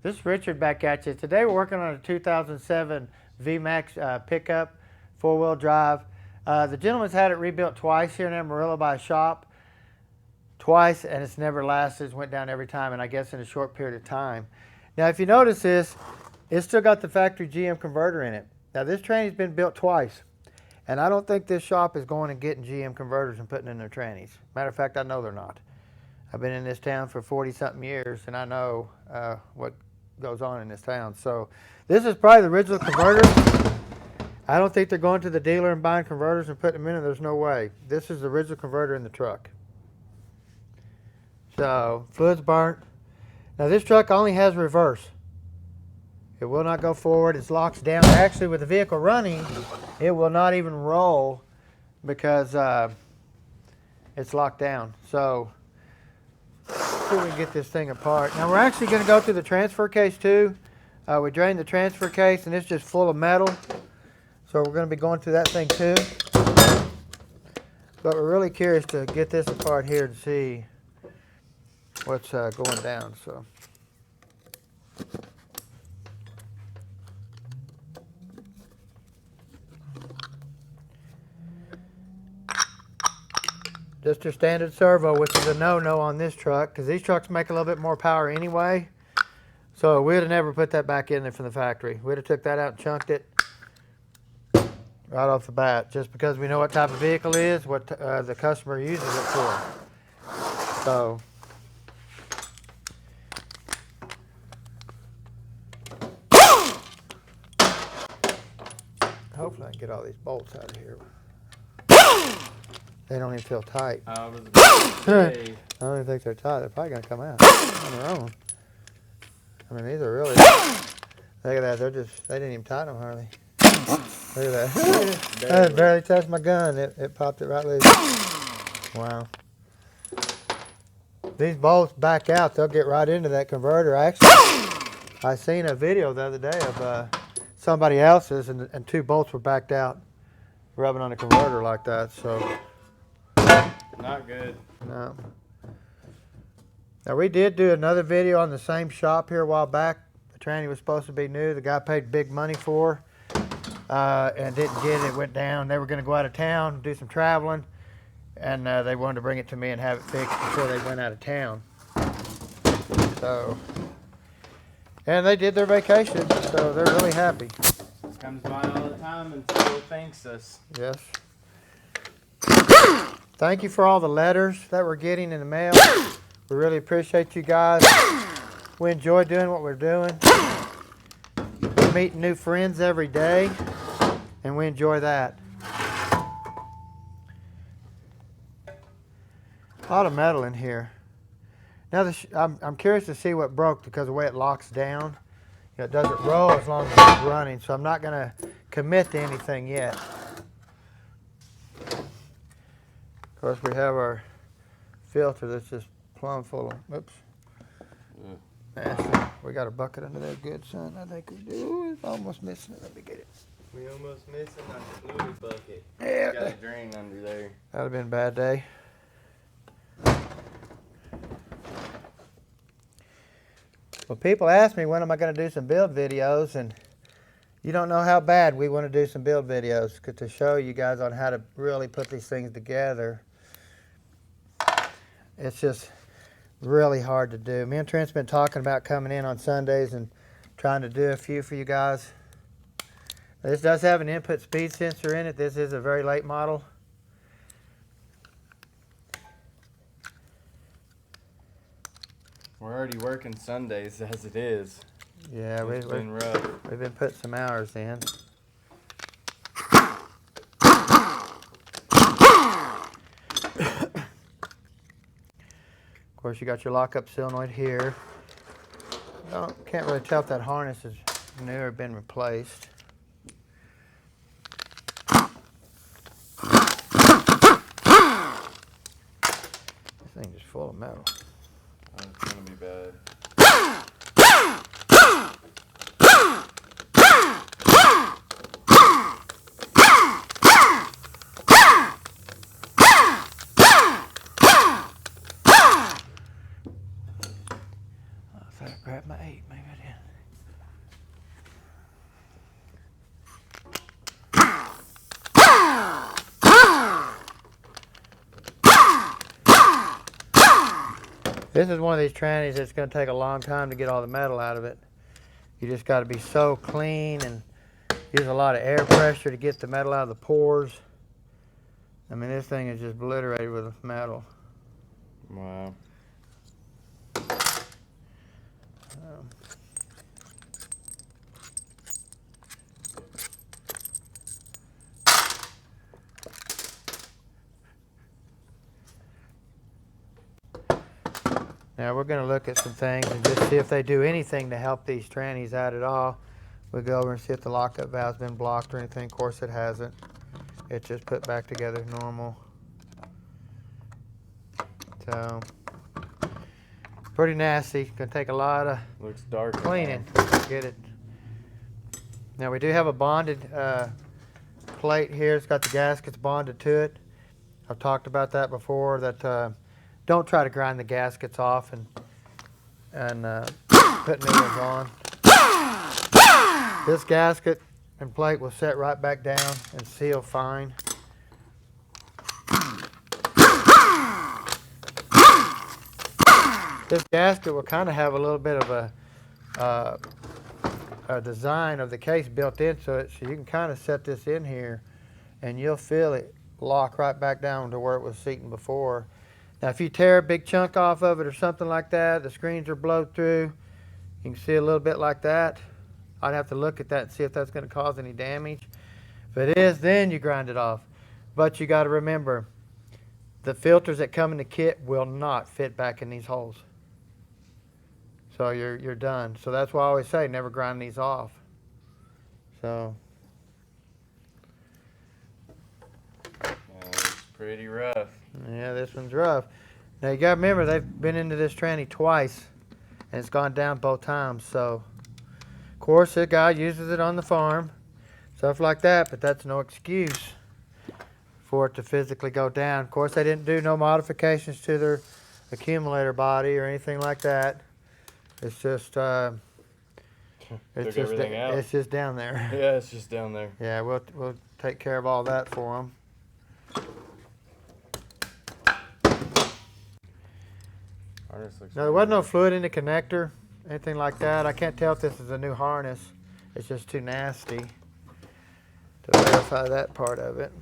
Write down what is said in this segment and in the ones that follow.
This is Richard back at you. Today we're working on a 2007 VMAX pickup, four-wheel drive. The gentleman's had it rebuilt twice here in Amarillo by a shop. Twice, and it's never lasted. It's went down every time, and I guess in a short period of time. Now if you notice this, it's still got the factory GM converter in it. Now this tranny's been built twice, and I don't think this shop is going and getting GM converters and putting in their trannies. Matter of fact, I know they're not. I've been in this town for 40-something years, and I know what goes on in this town. So this is probably the original converter. I don't think they're going to the dealer and buying converters and putting them in it. There's no way. This is the original converter in the truck. So fluid's burnt. Now this truck only has reverse. It will not go forward. It's locked down. Actually, with the vehicle running, it will not even roll because it's locked down. So see if we can get this thing apart. Now we're actually going to go through the transfer case too. We drained the transfer case and it's just full of metal. So we're going to be going through that thing too. But we're really curious to get this apart here to see what's going down. So just your standard servo, which is a no-no on this truck, because these trucks make a little bit more power anyway. So we'd have never put that back in there from the factory. We'd have took that out and chunked it right off the bat, just because we know what type of vehicle it is, what the customer uses it for. So hopefully I can get all these bolts out of here. They don't even feel tight. I don't even think they're tight. They're probably going to come out on their own. I mean, these are really... Look at that. They didn't even tighten them hardly. Look at that. I barely touched my gun. It popped it right loose. Wow. These bolts back out. They'll get right into that converter. Actually, I seen a video the other day of somebody else's, and two bolts were backed out, rubbing on the converter like that. So... Not good. No. Now we did do another video on the same shop here a while back. The tranny was supposed to be new. The guy paid big money for, and didn't get it. It went down. They were going to go out of town, do some traveling, and they wanted to bring it to me and have it fixed before they went out of town. So, and they did their vacation, so they're really happy. Comes by all the time and still thanks us. Yes. Thank you for all the letters that we're getting in the mail. We really appreciate you guys. We enjoy doing what we're doing. We're meeting new friends every day, and we enjoy that. A lot of metal in here. Now I'm curious to see what broke, because of the way it locks down. You know, it doesn't roll as long as it's running, so I'm not going to commit to anything yet. Of course, we have our filter that's just plumb full of, oops, nasty. We got a bucket under there good, son. I think we do. It's almost missing it. Let me get it. We almost missing our fluid bucket. Yeah. Got a drain under there. That would have been a bad day. Well, people ask me when am I going to do some build videos, and you don't know how bad we want to do some build videos to show you guys on how to really put these things together. It's just really hard to do. Me and Trent's been talking about coming in on Sundays and trying to do a few for you guys. This does have an input speed sensor in it. This is a very late model. We're already working Sundays as it is. Yeah, it's been rough. We've been putting some hours in. Of course, you got your lockup solenoid here. Can't really tell if that harness is new or been replaced. This thing is full of metal. Oh, it's gonna be bad. Grab my 8, man. maybe I did. This is one of these trannies that's going to take a long time to get all the metal out of it. You just got to be so clean and use a lot of air pressure to get the metal out of the pores. I mean, this thing is just obliterated with metal. Wow. Now we're going to look at some things and just see if they do anything to help these trannies out at all. We'll go over and see if the lockup valve's been blocked or anything. Of course it hasn't. It's just put back together normal. So, pretty nasty. Gonna take a lot of Looks dark. cleaning to get it. Now we do have a bonded plate here. It's got the gaskets bonded to it. I've talked about that before, that don't try to grind the gaskets off and put new ones on. This gasket and plate will set right back down and seal fine. This gasket will kind of have a little bit of a design of the case built into it, so you can kind of set this in here and you'll feel it lock right back down to where it was seating before. Now if you tear a big chunk off of it or something like that, the screens are blowed through, you can see a little bit like that. I'd have to look at that and see if that's going to cause any damage. If it is, then you grind it off. But you got to remember, the filters that come in the kit will not fit back in these holes. So you're done. So that's why I always say never grind these off. So. It's pretty rough. Yeah, this one's rough. Now you gotta remember, they've been into this tranny twice and it's gone down both times. So of course the guy uses it on the farm, stuff like that, but that's no excuse for it to physically go down. Of course they didn't do no modifications to their accumulator body or anything like that. It's just everything out. It's just down there. Yeah, it's just down there. Yeah, we'll take care of all that for them. No, there wasn't no fluid in the connector, anything like that. I can't tell if this is a new harness. It's just too nasty to verify that part of it.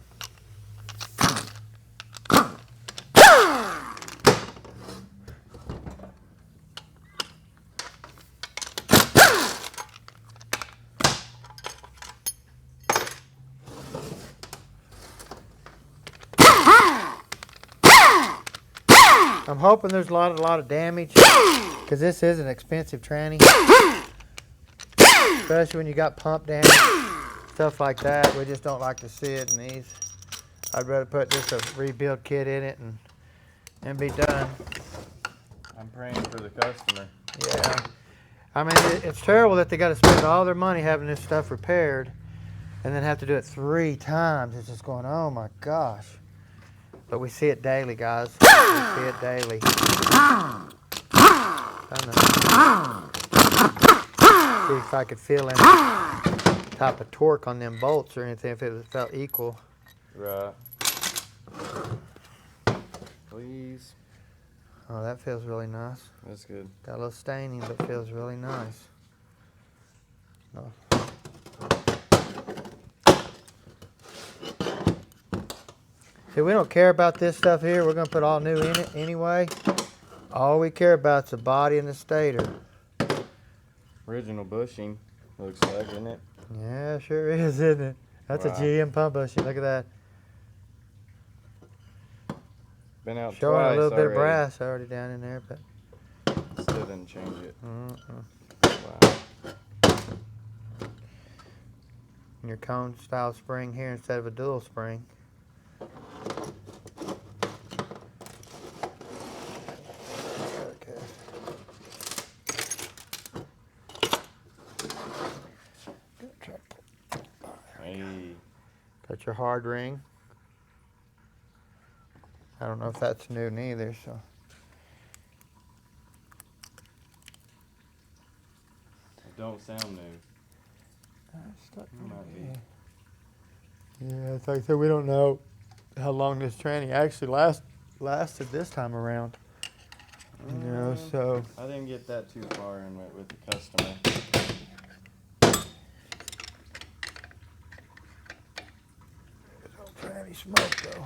I'm hoping there's a lot of damage, because this is an expensive tranny, especially when you got pump damage, stuff like that. We just don't like to see it in these. I'd rather put just a rebuild kit in it and be done. I'm praying for the customer. Yeah, I mean it's terrible that they got to spend all their money having this stuff repaired, and then have to do it 3 times. It's just going, oh my gosh. But we see it daily, guys. We see it daily. I know. See if I could feel any type of torque on them bolts or anything, if it felt equal. Right. Please. Oh, that feels really nice. That's good. Got a little staining, but feels really nice. Oh. See, we don't care about this stuff here. We're going to put all new in it anyway. All we care about is the body and the stator. Original bushing, looks like, isn't it? Yeah, sure is, isn't it? That's Wow. a GM pump bushing. Look at that. Been out Showing twice a little bit of already. brass already down in there, but Still didn't change it. wow. Wow. And your cone style spring here instead of a dual spring. Okay. Hey. Got your hard ring. I don't know if that's new neither, so. don't sound new. Stuck It might be. Yeah, it's like I said, we don't know how long this tranny actually lasted this time around. You know, so. I didn't get that too far in with the customer. Tranny smoke though.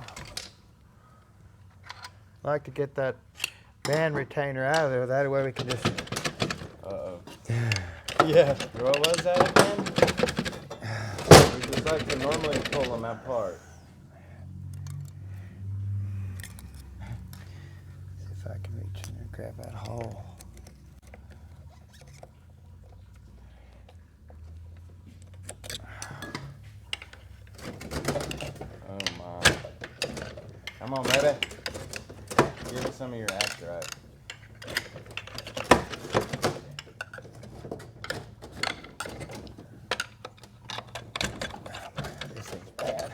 I like to get that band retainer out of there. That way we can just. Uh-oh. Yeah. What was that again? We just like to normally pull them apart. See if I can reach in there and grab that hole. Oh my. Come on, baby. Give us some of your Actorite. This thing's bad.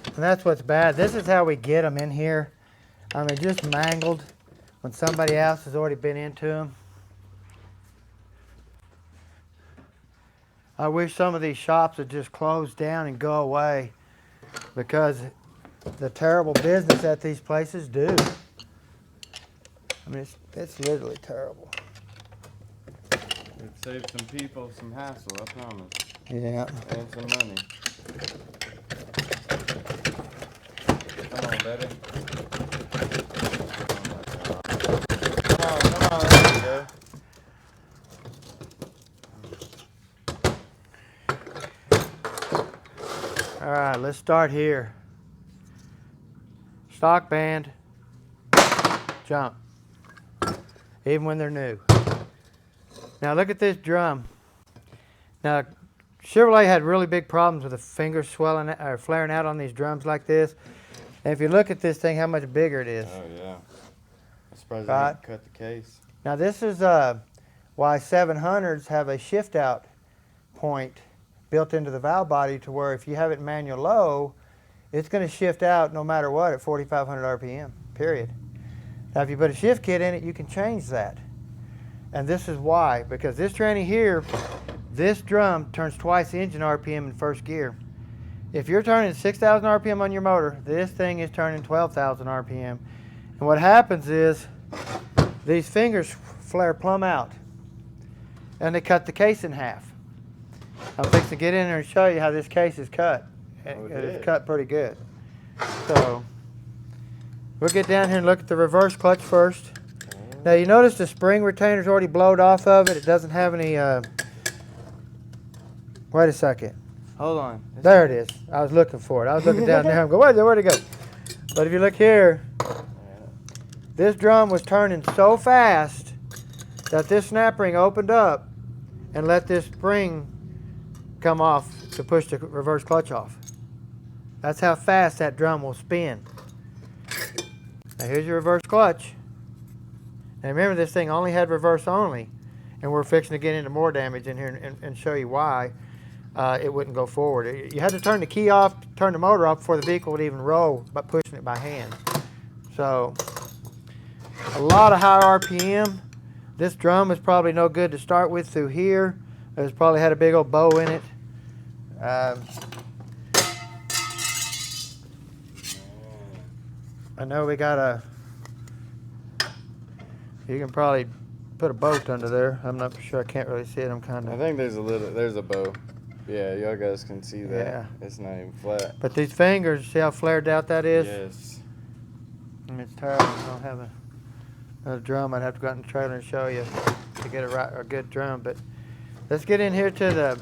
And that's what's bad. This is how we get them in here. I mean, just mangled when somebody else has already been into them. I wish some of these shops would just close down and go away because the terrible business that these places do. I mean, it's literally terrible. It'd save some people some hassle, I promise. Yeah. And some money. Come on, baby. Oh my God. Come on, there you go. All right, let's start here. Stock band, jump, even when they're new. Now look at this drum. Now Chevrolet had really big problems with the fingers swelling or flaring out on these drums like this. And if you look at this thing, how much bigger it is. Oh yeah. I'm surprised Right. they didn't cut the case. Now this is why 700s have a shift out point built into the valve body to where if you have it manual low, it's going to shift out no matter what at 4,500 RPM, period. Now if you put a shift kit in it, you can change that. And this is why, because this tranny here, this drum turns twice the engine RPM in first gear. If you're turning 6,000 RPM on your motor, this thing is turning 12,000 RPM. And what happens is these fingers flare plumb out and they cut the case in half. I'm fixing to get in there and show you how this case is cut. It's cut pretty good. So we'll get down here and look at the reverse clutch first. Now you notice the spring retainer's already blowed off of it. It doesn't have any, wait a second. Hold on. There it is. I was looking for it. I was looking down there. I'm going, where'd it go? But if you look here, this drum was turning so fast that this snap ring opened up and let this spring come off to push the reverse clutch off. That's how fast that drum will spin. Now here's your reverse clutch. And remember, this thing only had reverse only, and we're fixing to get into more damage in here and show you why it wouldn't go forward. You had to turn the key off, turn the motor off before the vehicle would even roll by pushing it by hand. So a lot of high RPM. This drum is probably no good to start with through here. It's probably had a big old bow in it. I know we got a, you can probably put a bolt under there. I'm not sure, I can't really see it. I'm kind I of, think there's a bow. Yeah, y'all guys can see that. Yeah. It's not even flat. but these fingers, see how flared out that is? Yes. And it's terrible. I don't have another drum. I'd have to go out in the trailer and show you to get a good drum. But let's get in here to the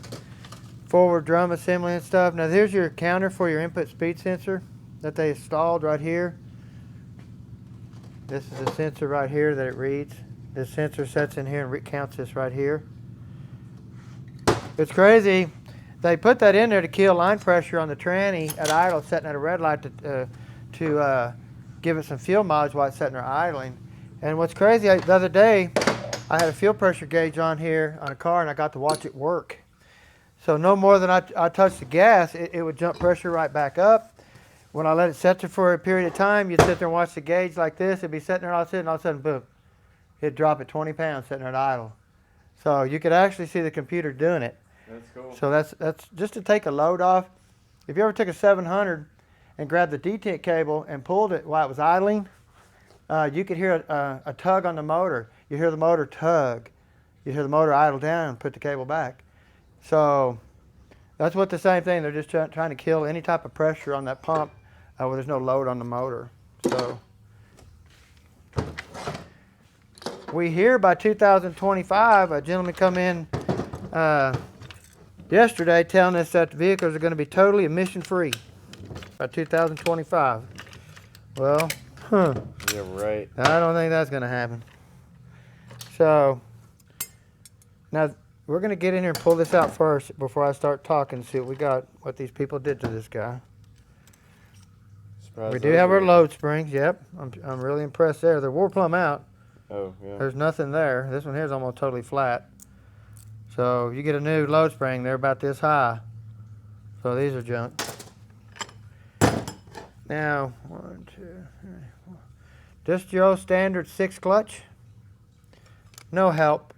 forward drum assembly and stuff. Now here's your counter for your input speed sensor that they installed right here. This is the sensor right here that it reads. This sensor sets in here and counts this right here. It's crazy. They put that in there to kill line pressure on the tranny at idle, setting at a red light to give it some fuel mileage while it's sitting there idling. And what's crazy, the other day, I had a fuel pressure gauge on here on a car and I got to watch it work. So no more than I touched the gas, it would jump pressure right back up. When I let it set there for a period of time, you'd sit there and watch the gauge like this. It'd be sitting there all of a sudden, boom, it'd drop at 20 pounds sitting there at idle. So you could actually see the computer doing it. That's cool. So that's just to take a load off. If you ever took a 700 and grabbed the detent cable and pulled it while it was idling, you could hear a tug on the motor. You hear the motor tug. You hear the motor idle down and put the cable back. So that's what the same thing. They're just trying to kill any type of pressure on that pump where there's no load on the motor. So we hear by 2025, a gentleman come in yesterday telling us that the vehicles are going to be totally emission free by 2025. Well, Yeah, right. I don't think that's going to happen. So now we're going to get in here and pull this out first before I start talking, see what we got, what these people did to this guy. Surprise We do have our those load springs. Yep, I'm really impressed there. They're wore plumb out. Oh, yeah. There's nothing there. This one here is almost totally flat. So you get a new load spring, they're about this high. So these are junk. Now, 1, 2, 3, 4. Just your old standard 6 clutch. No help.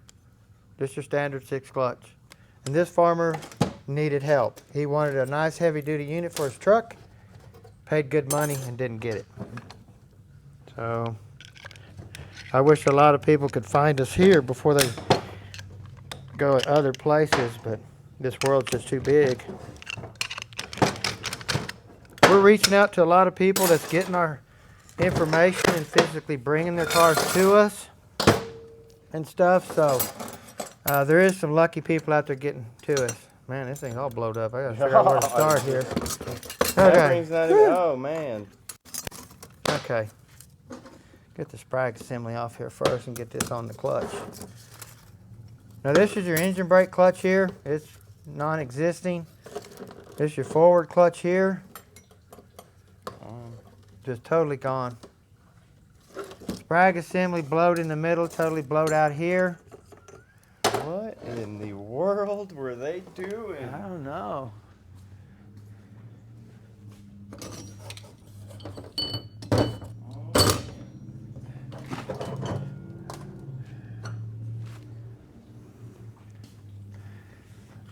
Just your standard 6 clutch. And this farmer needed help. He wanted a nice heavy duty unit for his truck. Paid good money and didn't get it. So I wish a lot of people could find us here before they go at other places, but this world's just too big. We're reaching out to a lot of people that's getting our information and physically bringing their cars to us and stuff. So there is some lucky people out there getting to us. Man, this thing's all blowed up. I gotta figure out where to start here. That Okay. thing's not even, oh, man. Okay. Get the sprag assembly off here first and get this on the clutch. Now this is your engine brake clutch here. It's non-existing. This is your forward clutch here. Just totally gone. Sprag assembly blowed in the middle, totally blowed out here. What in the world were they doing? I don't know.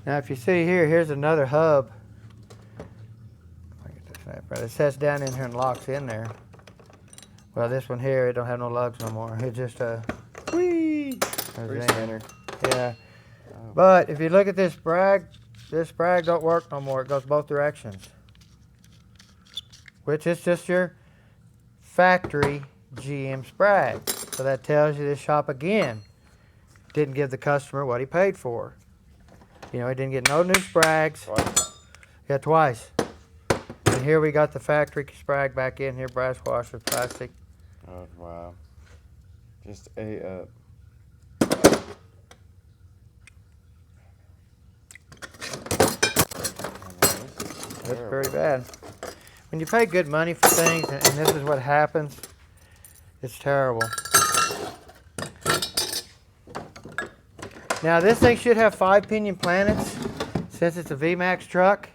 Now if you see here, here's another hub. It sets down in here and locks in there. Well, this one here, it don't have no lugs no more. It just whee. Free spinner. Yeah. But if you look at this sprag don't work no more. It goes both directions. Which is just your factory GM sprag. So that tells you this shop again didn't give the customer what he paid for. You know, he didn't get no new sprags. Twice. Yeah, twice. And here we got the factory sprag back in here, brass washer, plastic. Oh, wow. Just a That's very bad. When you pay good money for things and this is what happens, it's terrible. Now this thing should have 5-pinion planets since it's a VMAX truck.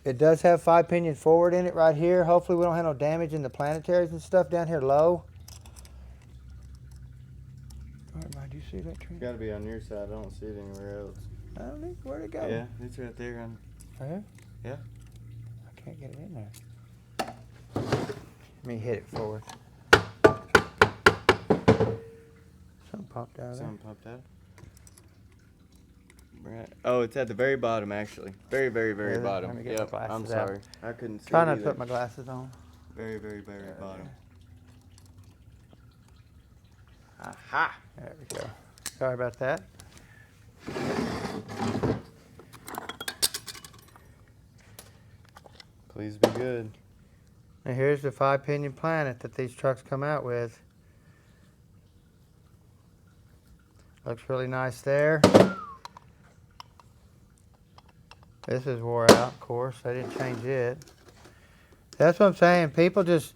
It does have 5-pinion forward in it right here. Hopefully we don't have no damage in the planetaries and stuff down here low. Do you see that tree? It's got to be on your side. I don't see it anywhere else. I don't know where'd it go. Yeah, it's right there. Right? Yeah. I can't get it in there. Let me hit it forward. Something popped out of there. Something popped out. Right. Oh, it's at the very bottom, actually. Very, very, very Really? bottom. Let me get my glasses I'm out. sorry. I couldn't see Try it not to either. put my glasses on. Very, very, very bottom. There. Aha! There we go. Sorry about that. Please be good. And here's the 5-pinion planet that these trucks come out with. Looks really nice there. This is wore out, of course. I didn't change it. That's what I'm saying. People just,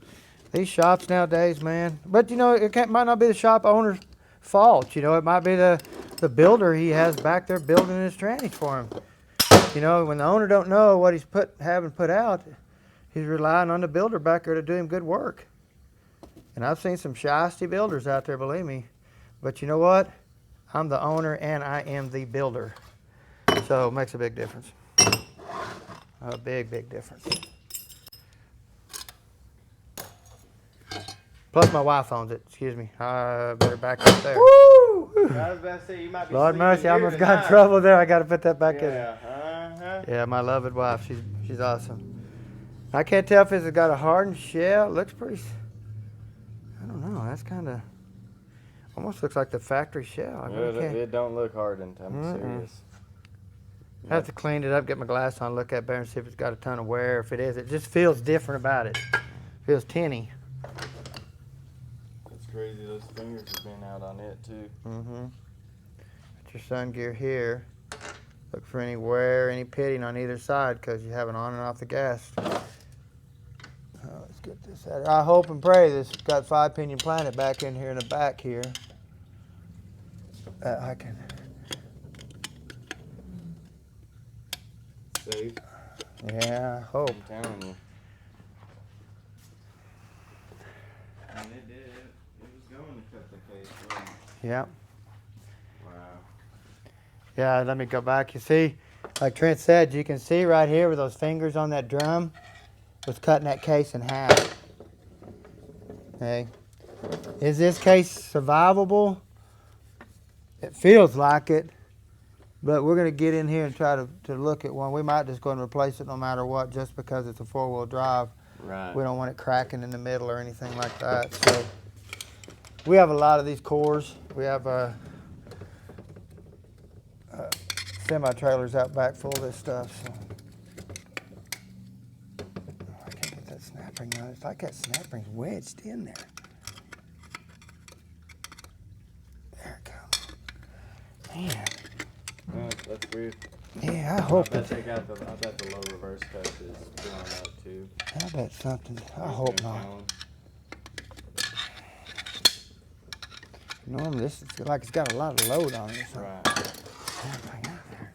these shops nowadays, man. But you know, might not be the shop owner's fault. You know, it might be the builder he has back there building his trannies for him. You know, when the owner don't know what he's having put out, he's relying on the builder back there to do him good work. And I've seen some shiesty builders out there, believe me. But you know what? I'm the owner and I am the builder. So it makes a big difference. A big, big difference. Plus my wife owns it. Excuse me. I better back up there. Woo! I was about to say, you might be Lord sleeping mercy, I here almost got in tonight. trouble there. I got to put that back in. Yeah, Yeah, my loved wife. She's awesome. I can't tell if it's got a hardened shell. It looks pretty. I don't know. That's kind of almost looks like the factory shell. I really can't. It don't look hardened. I'm serious. I have to clean it up, get my glass on, look at it better, and see if it's got a ton of wear. If it is, it just feels different about it. Feels tinny. It's crazy. Those fingers have been out on it too. Put your sun gear here. Look for any wear, any pitting on either side, because you have it on and off the gas. Let's get this out. I hope and pray this got 5-pinion planet back in here in the back here. I can. Safe. Yeah, I hope. I'm telling you. And it did. It was going to cut the case. Wasn't it? Yeah. Wow. Yeah, let me go back. You see, like Trent said, you can see right here where those fingers on that drum was cutting that case in half. Okay. Is this case survivable? It feels like it, but we're going to get in here and try to look at one. We might just go and replace it no matter what, just because it's a 4-wheel drive. Right. We don't want it cracking in the middle or anything like that. So we have a lot of these cores. We have semi-trailers out back full of this stuff. So I can't get that snap ring on. It's like that snap ring's wedged in there. There it comes. Man. Oh, that's weird. Yeah, I hope I bet the low reverse cut is blown up too. I bet something. I hope not. Normally this is like it's got a lot of load on it or something. Right. Everything out there.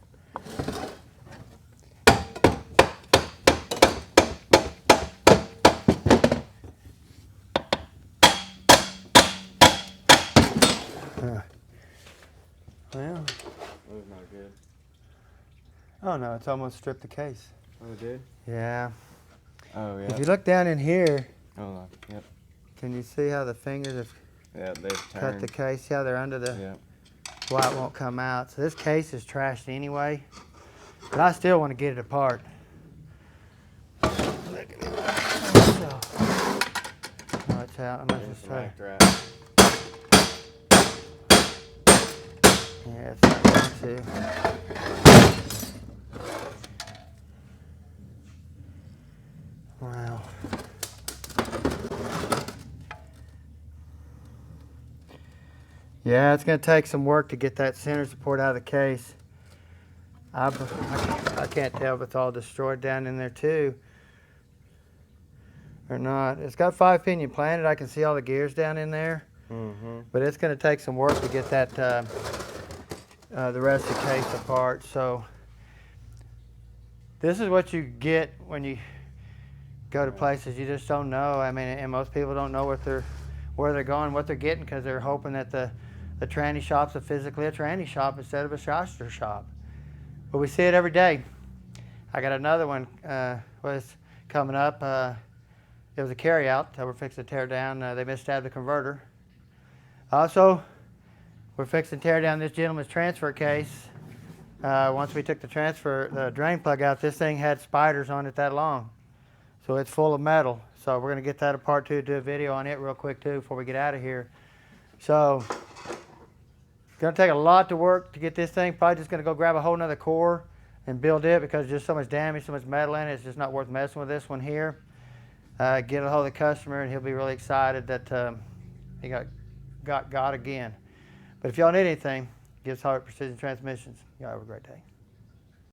Well, That was not good. oh no, it's almost stripped the case. Oh, it did? Yeah. Oh, yeah. If you look down in here, Hold on. Yep. can you see how the fingers have Yeah, they've cut turned. the case? Yeah, they're under the Yep. why it won't come out. So this case is trashed anyway, but I still want to get it apart. Look at it. So, oh, it's out. I'm There's just the try. back wrap. Yeah, it's not going to. Wow. Yeah, it's going to take some work to get that center support out of the case. I can't tell if it's all destroyed down in there too or not. It's got 5-pinion planet. I can see all the gears down in there. But it's going to take some work to get that the rest of the case apart. So this is what you get when you go to places you just don't know. I mean, and most people don't know where they're going, what they're getting, because they're hoping that the tranny shop's physically a tranny shop instead of a shyster shop. But we see it every day. I got another one was coming up. It was a carryout that we're fixing to tear down. They misstabbed the converter. Also, we're fixing to tear down this gentleman's transfer case. Once we took the drain plug out, this thing had spiders on it that long. So it's full of metal. So we're going to get that apart too, do a video on it real quick too before we get out of here. So it's going to take a lot to work to get this thing. Probably just going to go grab a whole nother core and build it, because there's just so much damage, so much metal in it. It's just not worth messing with this one here. Get a hold of the customer and he'll be really excited that he got again. But if y'all need anything, give us a holler at Precision Transmissions. Y'all have a great day.